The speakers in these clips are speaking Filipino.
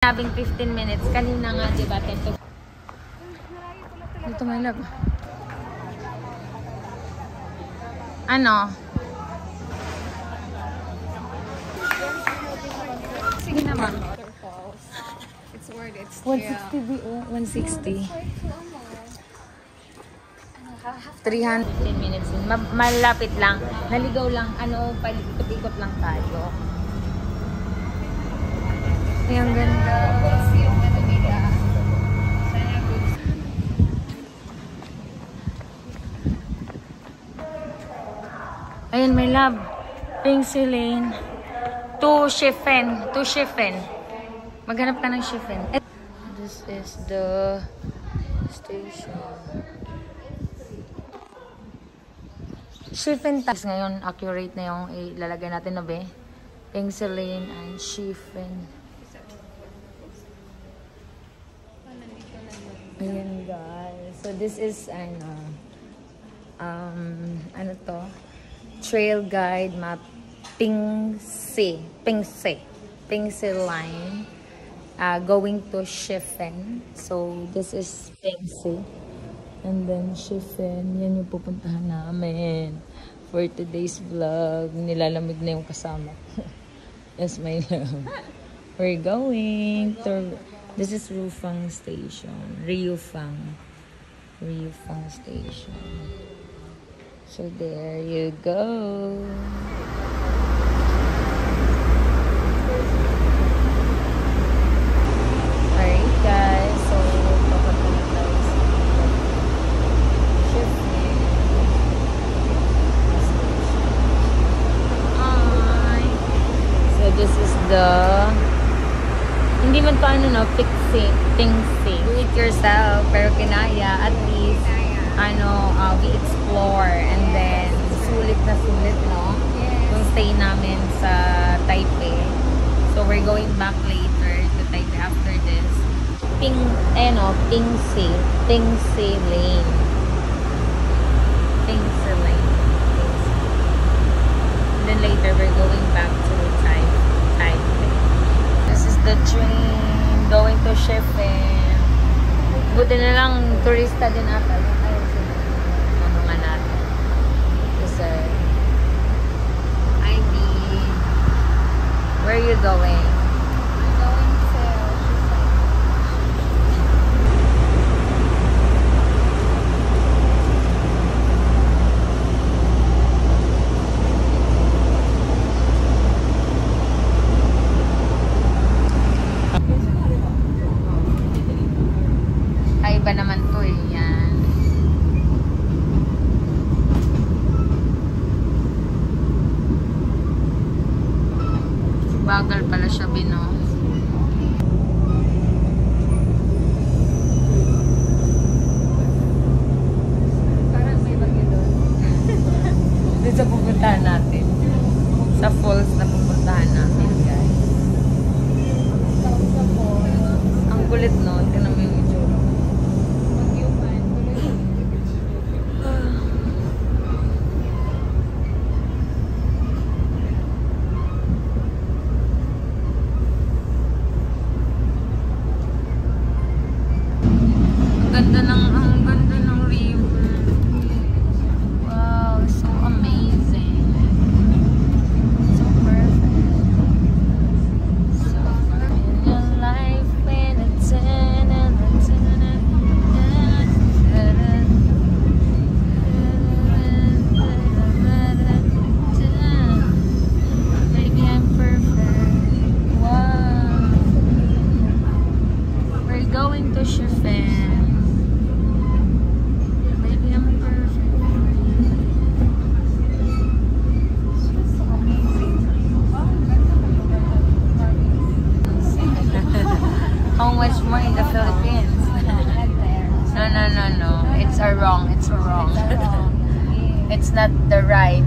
Sabing 15 minutes. Kanina nga, diba? Dito, my love. Ano? Sige naman. It's worth it. 160 BO. 160. 315 minutes. Malapit lang. Naligaw lang. Ano, palikot-ikot lang tayo. Ay, ang ganda. Ayan, my love. Painsy Lane. To Chiffen. Maghanap ka ng Chiffen. This is the station. Chiffen tax ngayon. Accurate na yung ilalagay natin na be. Painsy Lane and Chiffen. Ayan, guys. So, this is ano to? Trail guide map Painsy line going to Chiffen. So this is Painsy and then Chiffen, yan yung pupuntahan namin for today's vlog. Nilalamig na yung kasama. Yes, my love. We're going to, this is Rufang Station. Rufang Station. So there you go. Alright guys, so papunta na tayo sa Chiffen. Hi! So this is the, hindi man to ano no, Painsy. Do it yourself, pero kinaya, at least we explore and then sulit na sulit, no? Yung stay namin sa Taipei. So we're going back later to Taipei after this. Painsy Lane. Painsy Lane. And then later we're going back to Taipei. This is the train going to Chiffen. Buti na lang turista din ata. Where are you going? I'm going to Ay, iba naman to eh. Yan. Bagal pala siya, Bino. parang may bagyo doon. Dito sa pupuntahan natin. Sa falls na pupuntahan natin, guys. Ang kulit, no? Tignan mo yung itsura. Ang ganda ng river. Wow, so amazing. So perfect. So in your life when it's in and it's in and baby, I'm perfect. Wow. We're going to Chiffen. How much more in the Philippines? No. It's a wrong. It's not the right.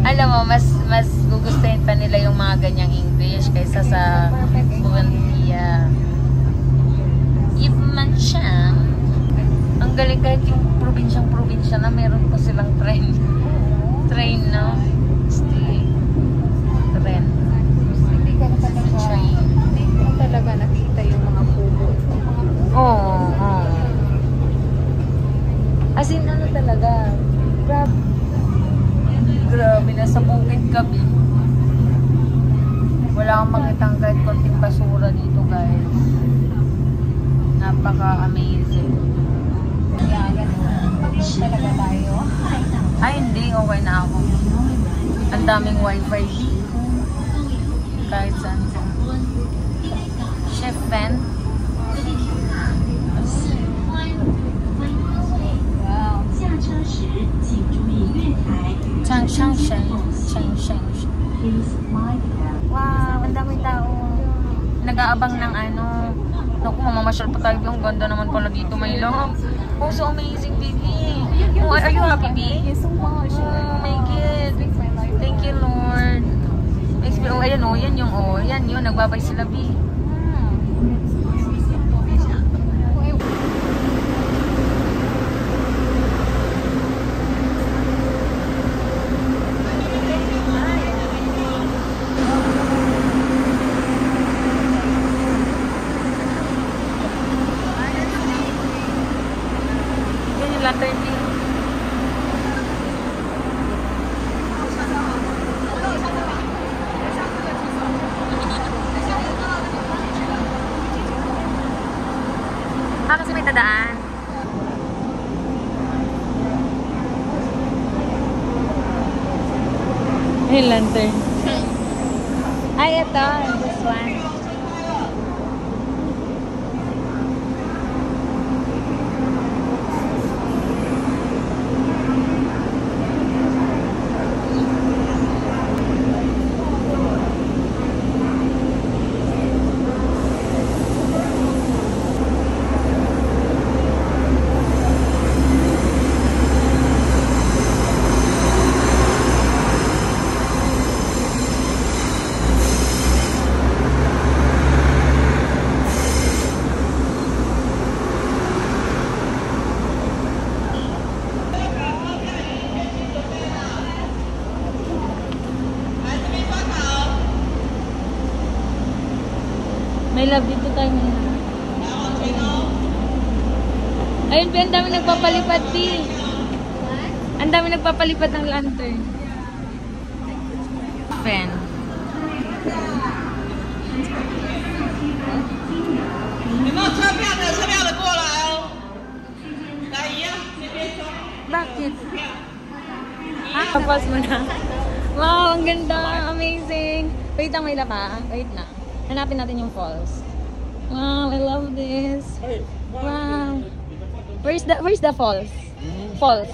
Alam mo, mas gugustuhin pa nila yung mga ganyang English kaysa sa Buendia. Iba man siya. Ang galing kahit yung probinsya na meron pa silang train. Train, no? Tren. Kung talaga nakita yung mga kubo. Oo. As in, ano talaga? Grabe, nasa bukid kami. Wala kang makitang kahit konting basura dito, guys. Napaka-amazing. Kaya ganun. Talaga tayo. Ay, hindi. Okay na ako. Ang daming wifi. Kahit saan. Chef Ben. Wow. Chang Shang Sheng. Wow, ang daming tao. Nag-aabang ng ano. Naku, mamamasyal pa tayo. Ang ganda naman pala dito, my love. Oh, so amazing, baby. Oh, are you happy, baby? Thank you so much. Oh my God. Thank you, Lord. Oh, ayan, oh. Yan yung, oh. Yan yun. Nagbabay sila, B. Yan yung lantern, B. Kasi may tadaan. Ay, lantern. Ay, ito. This one. May love dito tayo ngayon. Ayun, ang dami nagpapalipad, di. Ang dami nagpapalipad ng lantern. Pen. Bakit? Ah, tapos mo na. Wow, ang ganda. Amazing. Wait lang, may lapa. Wait na. Hanapin natin yung falls. Wow, I love this. Wow. Where's the falls? Falls.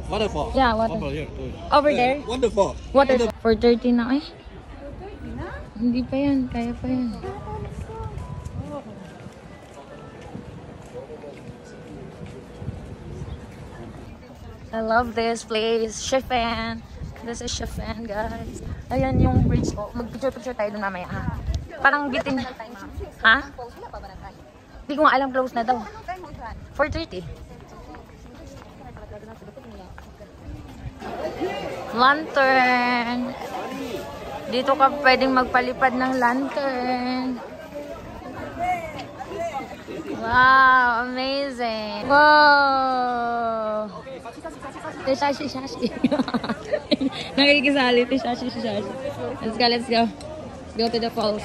Waterfall. Yeah, water. Over here. Over there? Wonderful. Water. 4:30 na. Ay. Hindi pa yan. Kaya pa yan. I love this place. Chiffon. This is Chiffon, guys. Ayan yung bridge. Oh, mag-picture-picture tayo doon mamaya, ha? Parang bitin. Ha? Hindi ko nga alam, close na daw. 4:30. Lantern. Dito ka pwedeng magpalipad ng lantern. Wow, amazing. Wow. Tishashi. Nakikisali. Tishashi. Let's go. Let's go to the falls.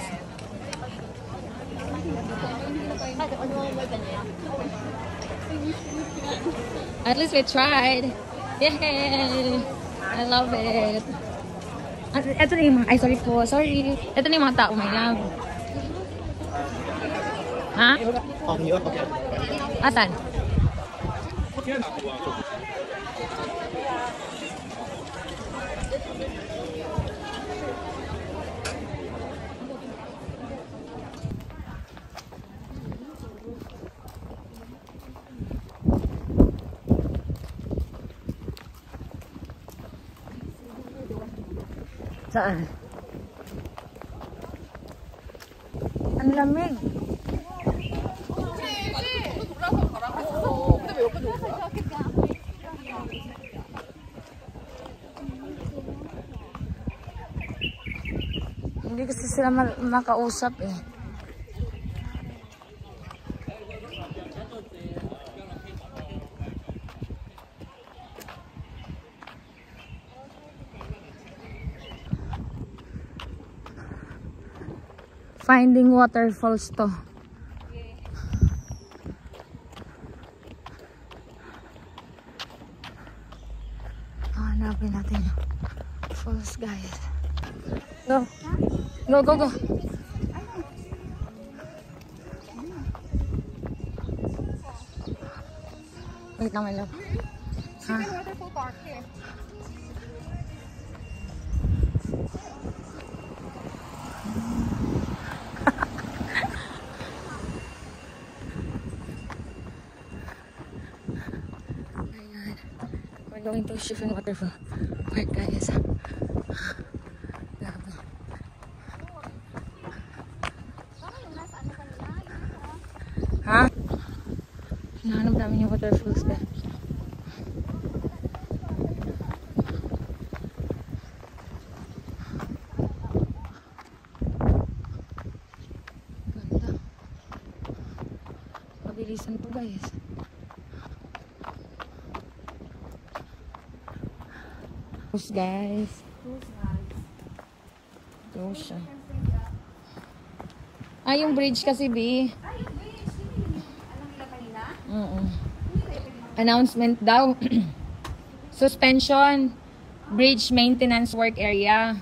At least we tried. Yay! I love it. Ito na yung mga, sorry. Ito na yung mga tao, my love. Ha? Asan? Saan? Ang lamig. Hindi kasi sila makausap eh. Finding waterfalls to. Hanapin natin falls, guys. Go. Go, go, go. Wait lang, my love. Ha? Waterfall park here. We're going to Chiffon Waterfall Park, guys. Ha? Hinahanap namin yung waterfalls, guys. Ganda. Mabilisan to, guys. Close, guys. Close siya. Ah, yung bridge kasi, B. Announcement daw. Suspension. Bridge maintenance work area.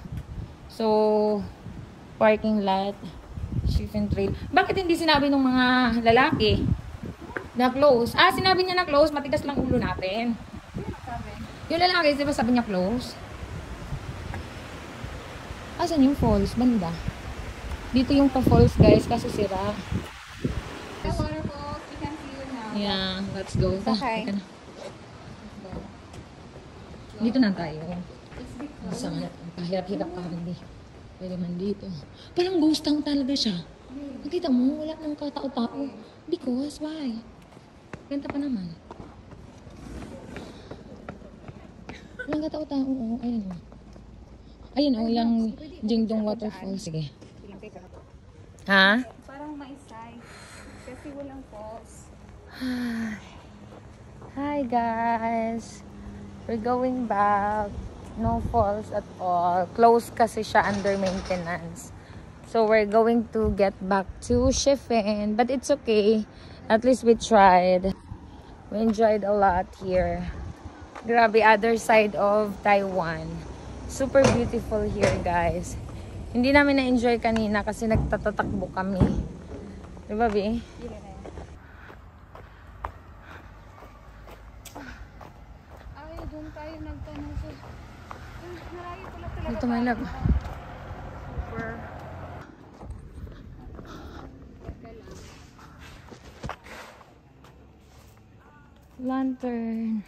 So, parking lot. Chiffon Trail. Bakit hindi sinabi ng mga lalaki na close? Ah, sinabi niya na close. Matigas lang ulo natin. Yung lalaki, diba sabi niya close? Asan yung falls? Banda. Dito yung pa-falls, guys, kasi sira. Waterfalls, we can see you now. Yeah, let's go. Okay. Dito na tayo. Sama na. Pahirap-hirap ka hindi. Pwede man dito. Parang ghost town talaga siya. Nakita mo, wala nang katao-tao. Because, why? Ganda pa naman. Walang katao-tao. Oh, ayun o. Ayun o, yung Jingdong Waterfall. Sige. Ha? Parang maisay. Kasi walang falls. Hi guys. We're going back. No falls at all. Close kasi siya, under maintenance. So we're going to get back to Chiffon. But it's okay. At least we tried. We enjoyed a lot here. Grabe, other side of Taiwan. Super beautiful here, guys. Hindi namin na-enjoy kanina kasi nagtatatakbo kami. Diba, B? Ay, doon tayo nagtanong sa... Marami pala talaga. Dito, my love. Super. Lantern.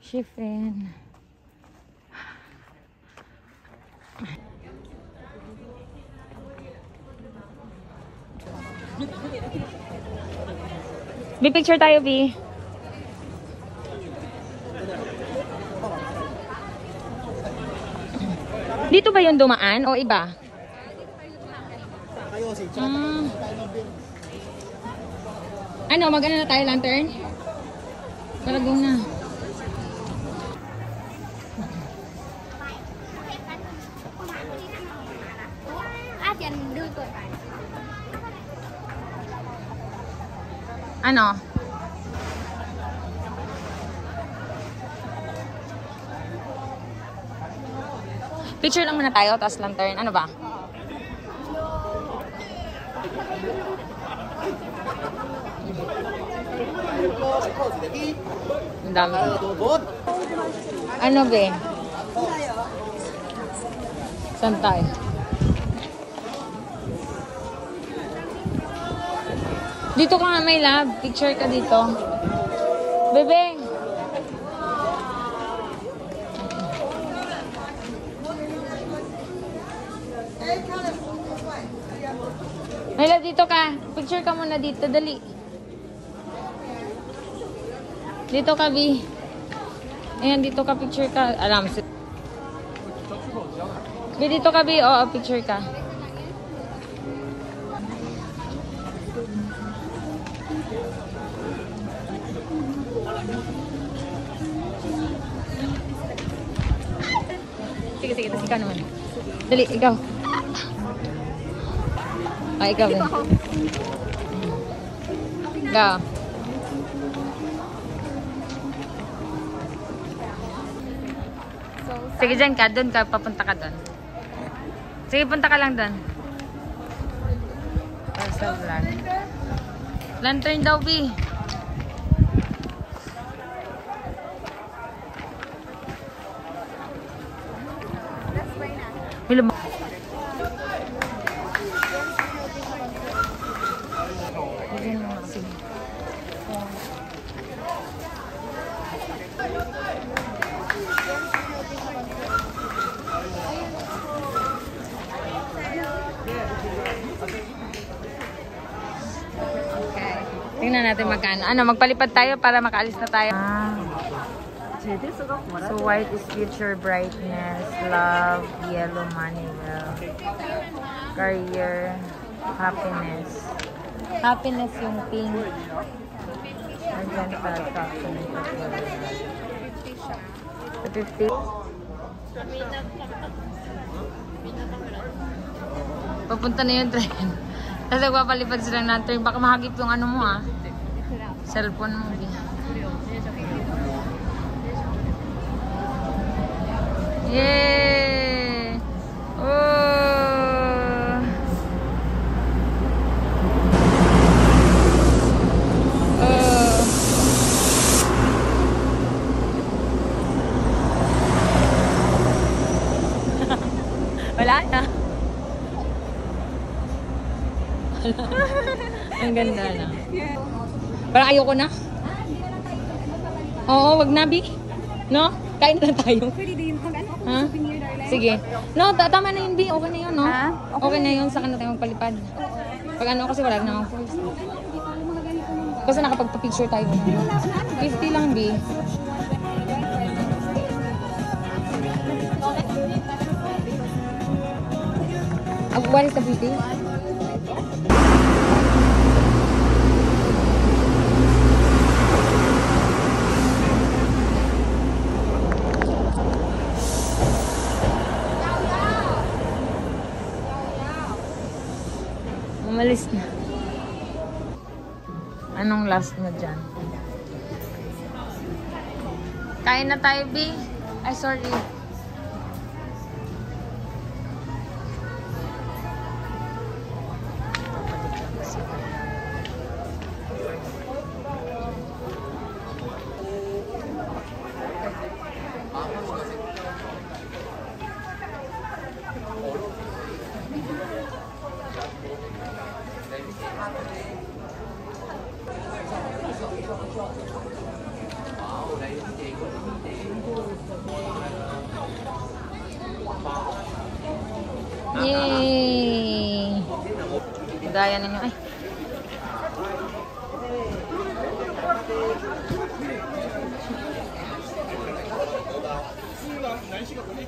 Chiffon. B, picture tayo, B. Dito ba yung dumaan o iba? Ano, mag-ano na tayo, lantern? Para go na. Ano? Picture lang muna tayo, tapos lantern. Ano ba? Ang dami. Ano be? Saan tayo? Dito ka nga, my love. Picture ka dito. Bebe. My love, dito ka. Picture ka muna dito. Dali. Dito ka, B. Ayan, dito ka. Picture ka. Alam. B, dito ka, B. Oo, picture ka. Sige, sige. Tapos ikaw naman. Dali, ikaw. Ah, ikaw eh. Ikaw. Sige, dyan ka. Doon ka. Papunta ka doon. Sige, punta ka lang doon. Sa vlog. Lantern daw, B. Bilum. Tingnan natin magkano. Ano, magpalipad tayo para makaalis na tayo. So, white is future brightness, love, yellow money, wealth, career, happiness. Happiness yung pink. Ayan, sa 50. Papunta na yung train. Tapos nagpapalipad silang ng train. Baka mahagip yung ano mo ah. Cellphone mo. Yay! Oh! Oh! Wala na. Ang ganda na. Parang ayoko na. Oo, wag na, Bi. No? Kain na tayo. Pwede din mag-ano ako Ha? sa souvenir, darling. Sige. No, tama na yun, B. Okay na yun, no? Ha? Okay na yun. Saka na tayo magpalipad. Pag ano kasi wala na akong first. Mga ganito lang ba? Kasi nakapagpa-picture tayo. 50 lang, B. What is the beauty? Umalis na. Anong last mo dyan? Kain na tayo, B. Ay, sorry. Yay! Gaya ninyo. Ay.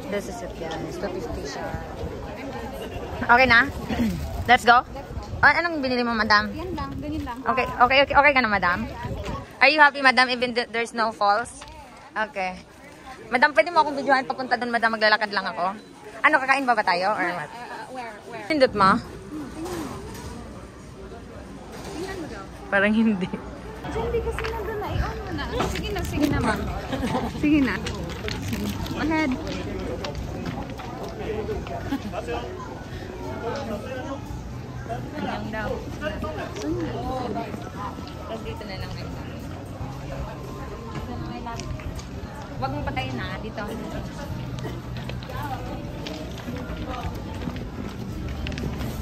This is it, guys. 250 siya. Okay na? Let's go? Anong binili mo, madam? Yan lang, ganyan lang. Okay ka na, madam? Are you happy, madam, even there's no falls? Okay. Madam, pwede mo akong videohan papunta doon, madam. Maglalakad lang ako. Ano, kakain ba tayo? Or what? Where? Pindot mo? Tingnan mo daw. Parang hindi. Hindi kasi nandun na. I-on mo na. Sige na, ma'am. Sige na. Go ahead. Hanggang daw. Tapos dito na lang kayo. Huwag mong patayin na. Dito.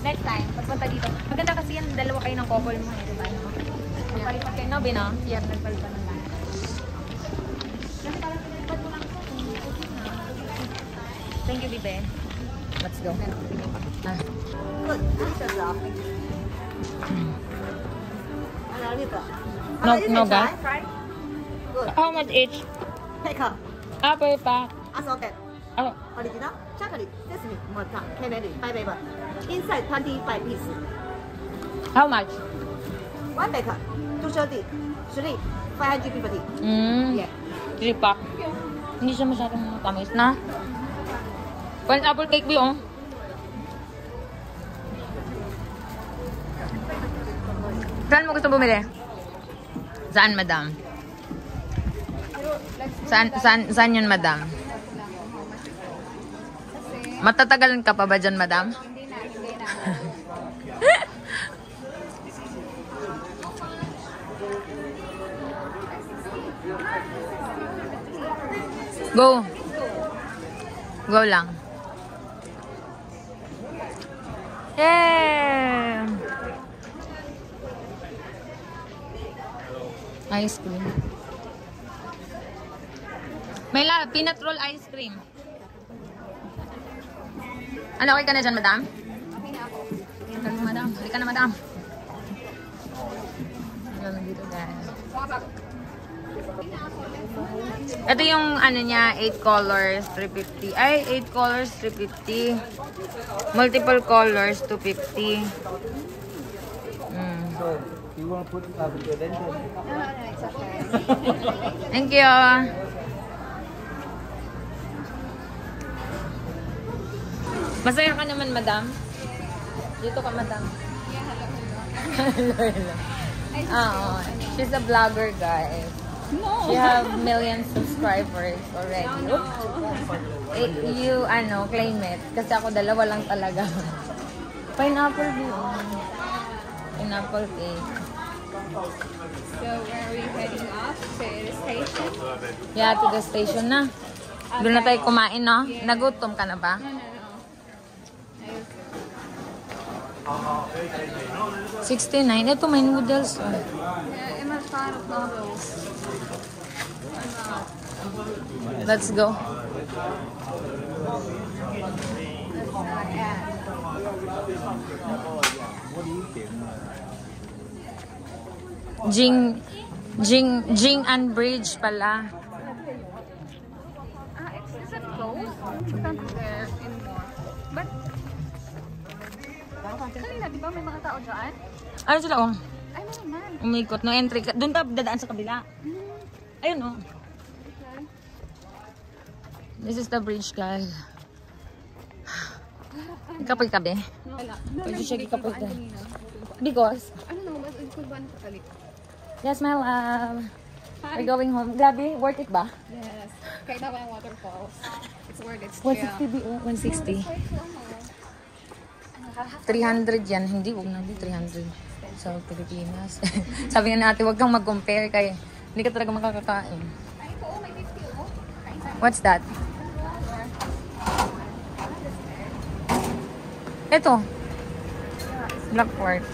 Next time, pagpunta dito. Maganda kasi yan, dalawa kayo ng couple mo. Diba? Nagpalipat kayo. No, Bino? Yan, nagpalipat na lang. Kasi parang pinalipat mo lang. Thank you, Bibe. Let's go. Ah. No, guys. How much each? Pick up. Apple pack. Assorted. Oh, Original. Chocolate. Sesame. Mocha. Candy. 5 flavor. Inside 25 pieces. how much? 1 pack. 2 230. 3. 550. Yeah. 3 pack. Hindi siya masyadong tamis na. Pineapple cake ba oh? Saan mo gusto bumili? Saan, madam? Saan yun, madam? Matatagalan ka pa ba dyan, madam? Hindi na. Go. Go lang. Yeah! Ice cream. May peanut roll ice cream. Ano, okay ka na dyan, madam? Okay na ako. Halika, madam. Halika na, madam. Halika dito, guys. Ito yung ano niya, 8 colors, 350. Ay, 8 colors, 350. Multiple colors, 250. So, you want to put your dent No, it's okay. Thank you. Masaya ka naman, madam. Dito ka, madam. Oo. She's a vlogger, guys. No. She have million subscribers already. No. You, claim it. Kasi ako dalawa lang talaga. Pineapple view. Pineapple cake. So, where are we heading off? To the station? Yeah, to the station na. Doon na tayo kumain, no? Nagutom ka na ba? No. 69. Ito, may noodles. Oh. Yeah, I'm a fan of noodles. Let's go. Jing and Bridge pala. Is it closed? We can't go there anymore. But, kanina, di ba may mga tao dyan? Ano sila, oh? Ay, may naman. Umikot. No entry. Doon ka dadaan sa kabila. Ayun, oh. Okay. This is the bridge, guys. Ikapoy-kabe. Wala. Pwede siya ikapoy-kabe. Because, I don't know, but it could be nakakalik. yes, my love. We're going home. Grabe, worth it ba? Yes. Kahit na yung waterfalls. It's worth it. 160 BO, 160. 300 yan. Hindi, huwag na. 300 sa Pilipinas. Sabi nga natin, huwag kang mag-compare kay hindi ka talaga makakakain. Ay, ito, may 50, oh. What's that? Ito. Black pork.